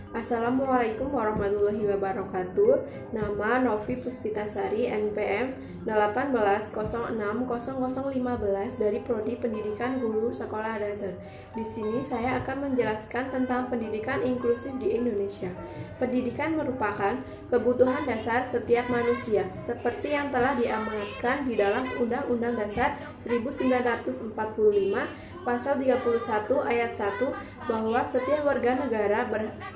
Assalamualaikum warahmatullahi wabarakatuh. Nama Novi Puspitasari, NPM 18060015 dari Prodi Pendidikan Guru Sekolah Dasar. Di sini saya akan menjelaskan tentang pendidikan inklusif di Indonesia. Pendidikan merupakan kebutuhan dasar setiap manusia, seperti yang telah diamanatkan di dalam Undang-Undang Dasar 1945 Pasal 31 ayat 1 bahwa setiap warga negara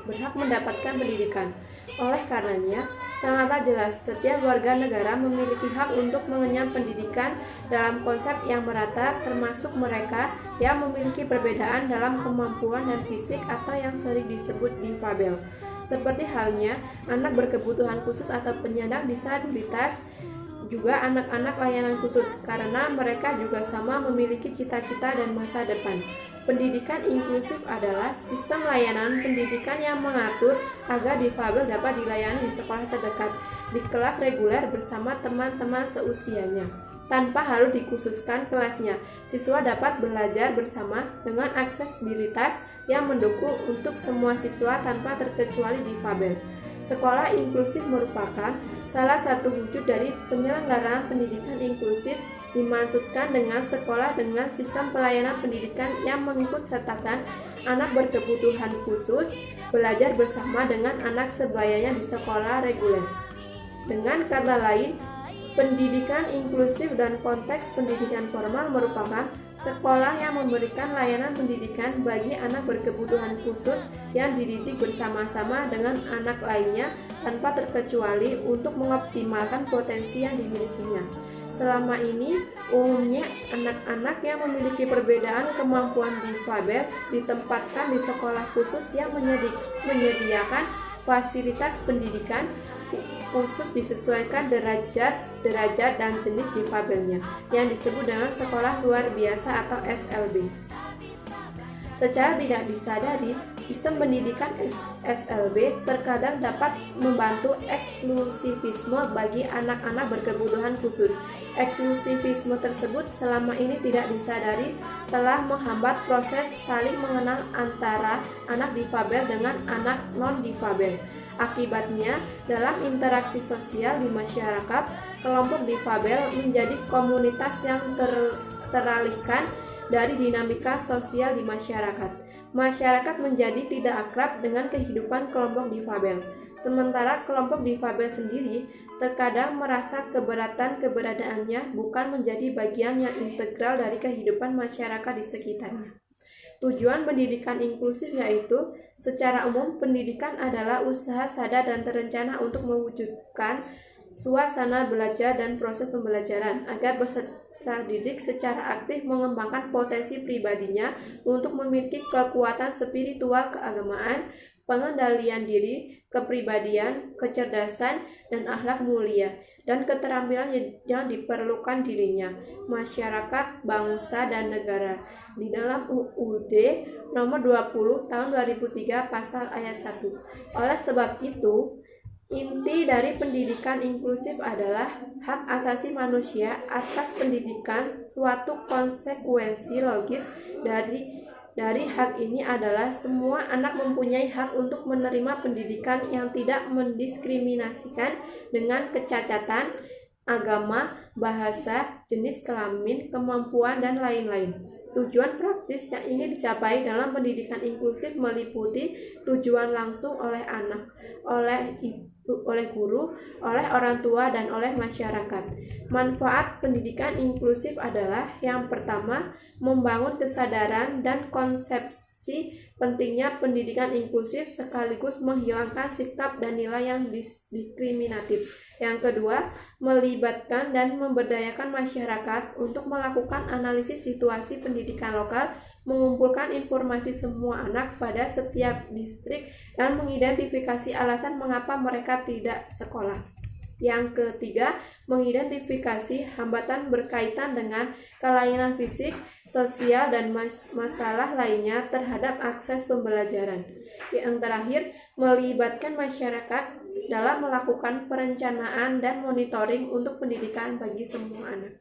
berhak mendapatkan pendidikan. Oleh karenanya, sangatlah jelas setiap warga negara memiliki hak untuk mengenyam pendidikan dalam konsep yang merata, termasuk mereka yang memiliki perbedaan dalam kemampuan dan fisik atau yang sering disebut difabel. Seperti halnya anak berkebutuhan khusus atau penyandang disabilitas, juga anak-anak layanan khusus, karena mereka juga sama memiliki cita-cita dan masa depan. Pendidikan inklusif adalah sistem layanan pendidikan yang mengatur agar difabel dapat dilayani di sekolah terdekat, di kelas reguler bersama teman-teman seusianya. Tanpa harus dikhususkan kelasnya, siswa dapat belajar bersama dengan aksesibilitas yang mendukung untuk semua siswa tanpa terkecuali difabel. Sekolah inklusif merupakan salah satu wujud dari penyelenggaraan pendidikan inklusif, dimaksudkan dengan sekolah dengan sistem pelayanan pendidikan yang mengikut sertakan anak berkebutuhan khusus belajar bersama dengan anak sebayanya di sekolah reguler. Dengan kata lain, pendidikan inklusif dan konteks pendidikan formal merupakan sekolah yang memberikan layanan pendidikan bagi anak berkebutuhan khusus yang dididik bersama-sama dengan anak lainnya tanpa terkecuali untuk mengoptimalkan potensi yang dimilikinya. Selama ini, umumnya anak-anak yang memiliki perbedaan kemampuan difabel ditempatkan di sekolah khusus yang menyediakan fasilitas pendidikan khusus disesuaikan derajat dan jenis difabelnya, yang disebut dengan sekolah luar biasa atau SLB. Secara tidak disadari, sistem pendidikan SLB terkadang dapat membantu eksklusivisme bagi anak-anak berkebutuhan khusus. Eksklusivisme tersebut selama ini tidak disadari telah menghambat proses saling mengenal antara anak difabel dengan anak non-difabel. Akibatnya, dalam interaksi sosial di masyarakat, kelompok difabel menjadi komunitas yang teralihkan dari dinamika sosial di masyarakat. Masyarakat menjadi tidak akrab dengan kehidupan kelompok difabel. Sementara kelompok difabel sendiri terkadang merasa keberadaannya bukan menjadi bagian yang integral dari kehidupan masyarakat di sekitarnya. Tujuan pendidikan inklusif yaitu, secara umum, pendidikan adalah usaha sadar dan terencana untuk mewujudkan suasana belajar dan proses pembelajaran agar peserta didik secara aktif mengembangkan potensi pribadinya untuk memiliki kekuatan spiritual keagamaan, pengendalian diri, kepribadian, kecerdasan, dan akhlak mulia, dan keterampilan yang diperlukan dirinya, masyarakat, bangsa, dan negara. Di dalam UUD nomor 20 tahun 2003 pasal ayat 1. Oleh sebab itu, inti dari pendidikan inklusif adalah hak asasi manusia atas pendidikan. Suatu konsekuensi logis dari hak ini adalah semua anak mempunyai hak untuk menerima pendidikan yang tidak mendiskriminasikan dengan kecacatan, agama, bahasa, jenis kelamin, kemampuan, dan lain-lain. Tujuan praktis yang ingin dicapai dalam pendidikan inklusif meliputi tujuan langsung oleh anak, oleh guru, oleh orang tua, dan oleh masyarakat. Manfaat pendidikan inklusif adalah yang pertama, membangun kesadaran dan konsepsi pentingnya pendidikan inklusif sekaligus menghilangkan sikap dan nilai yang diskriminatif. Yang kedua, melibatkan dan memberdayakan masyarakat untuk melakukan analisis situasi pendidikan lokal, mengumpulkan informasi semua anak pada setiap distrik, dan mengidentifikasi alasan mengapa mereka tidak sekolah. Yang ketiga, mengidentifikasi hambatan berkaitan dengan kelainan fisik, sosial, dan masalah lainnya terhadap akses pembelajaran. Yang terakhir, melibatkan masyarakat dalam melakukan perencanaan dan monitoring untuk pendidikan bagi semua anak.